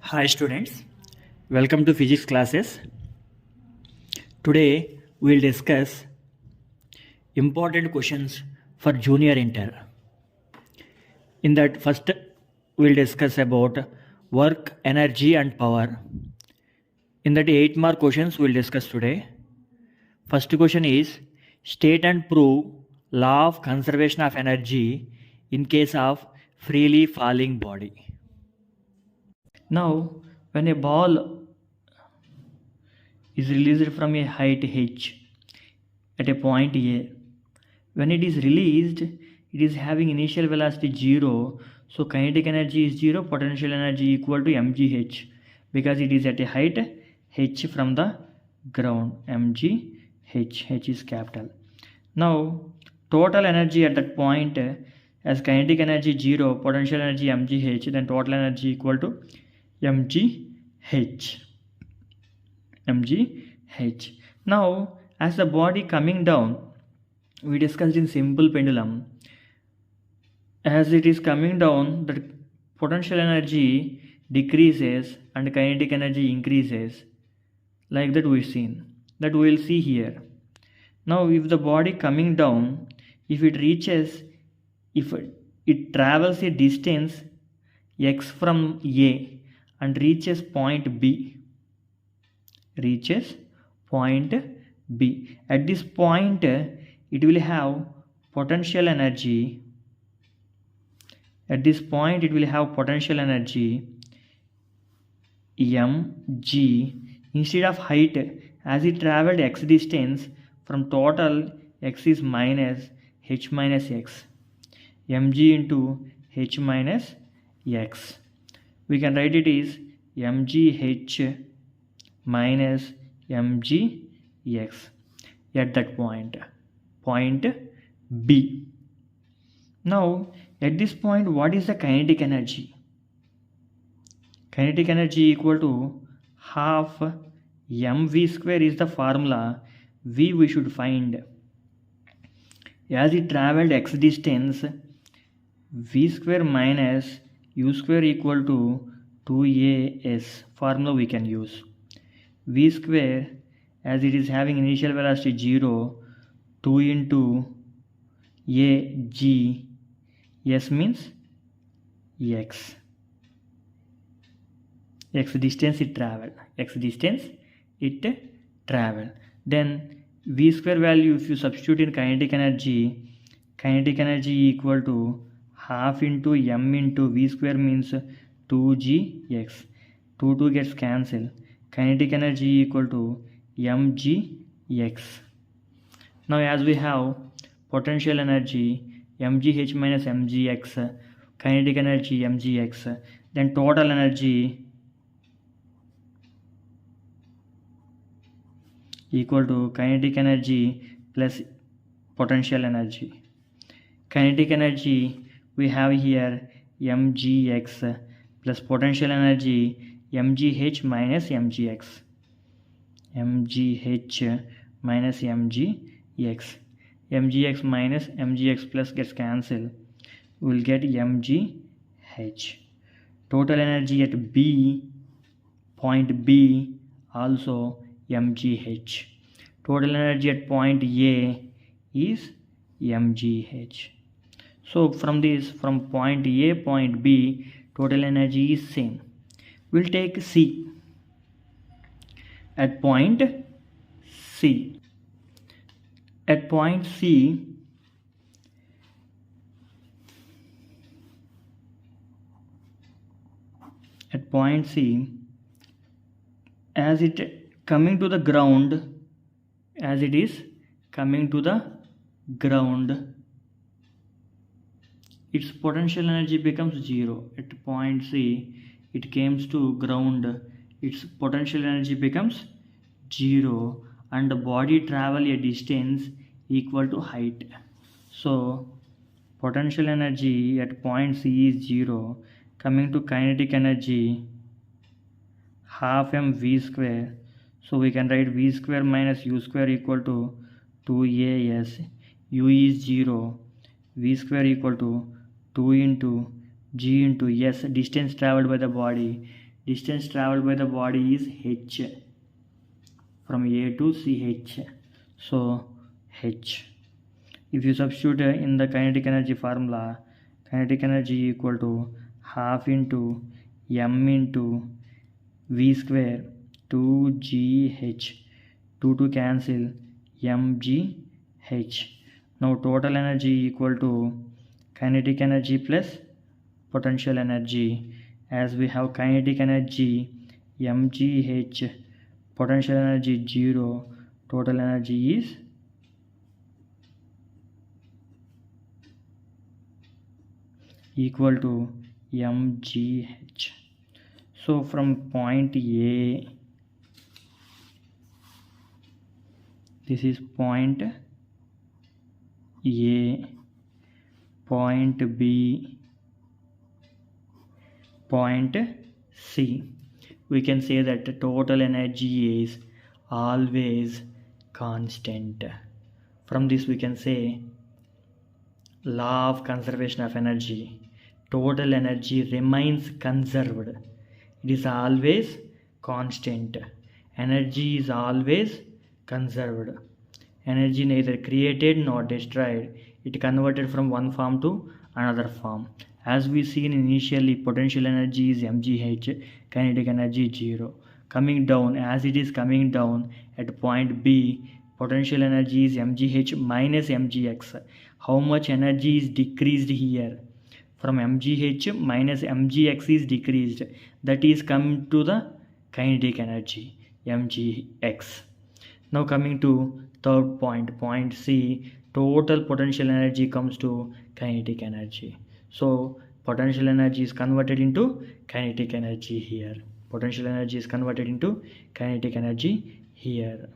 Hi students, welcome to physics classes. Today we'll discuss important questions for junior inter. In that first we'll discuss about work, energy and power. In that 8 mark questions we'll discuss today. First question is state and prove law of conservation of energy in case of freely falling body. Now when a ball is released from a height h at a point A. When it is released, it is having initial velocity 0, so kinetic energy is 0, potential energy equal to mgh because it is at a height h from the ground. H is capital. Now total energy at that point as kinetic energy 0, potential energy mgh, then total energy equal to mgh. Now as the body coming down, we discussed in simple pendulum, as it is coming down the potential energy decreases and kinetic energy increases, like that we've seen, that we will see here. Now if the body coming down, if it travels a distance x from A and reaches point B, at this point it will have potential energy. At this point it will have potential energy mg. Instead of height, as it traveled x distance, from total x is minus h minus x, mg into h minus x. We can write it is mgh minus mgx at that point B. Now at this point, what is the kinetic energy? Kinetic energy equal to half mv square is the formula. V we should find. As it traveled x distance, v square minus u square equal to 2as formula we can use. V square, as it is having initial velocity 0, 2 into a g, s means x distance it traveled. Then v square value, if you substitute in kinetic energy equal to half into m into v square means 2gx. 2 gets cancelled. Kinetic energy equal to mgx. Now as we have potential energy mgh minus mgx, kinetic energy mgx, then total energy equal to kinetic energy plus potential energy. Kinetic energy we have here mgx plus potential energy mgh minus mgx. mgh minus mgx. mgx minus mgx plus gets cancelled. We will get mgh. Total energy at B, point B, also mgh. Total energy at point A is mgh. So from point A, point B, total energy is same. We'll take C. At point C, as it coming to the ground, its potential energy becomes 0. At point C, it comes to ground, its potential energy becomes 0 and the body travel a distance equal to height. So potential energy at point C is 0. Coming to kinetic energy, half mv square. So we can write v square minus u square equal to 2as. U is 0. V square equal to 2 into g into s, distance traveled by the body. Distance traveled by the body is h, from A to CH. So h. If you substitute in the kinetic energy formula, kinetic energy equal to half into m into v square 2gh, 2 to cancel mgh. Now total energy equal to kinetic energy plus potential energy. As we have kinetic energy mgh, potential energy 0, total energy is equal to mgh. So from point A, this is point A, point B, point C, we can say that the total energy is always constant. From this we can say law of conservation of energy. Total energy remains conserved. It is always constant. Energy is always conserved. Energy neither created nor destroyed. It converted from one form to another form. As we seen initially, potential energy is mgh, kinetic energy 0. Coming down, as it is coming down at point B, potential energy is mgh minus mgx. How much energy is decreased here? From mgh minus mgx is decreased. That is come to the kinetic energy mgx. Now coming to third point, point C, total potential energy comes to kinetic energy. So potential energy is converted into kinetic energy here. Potential energy is converted into kinetic energy here.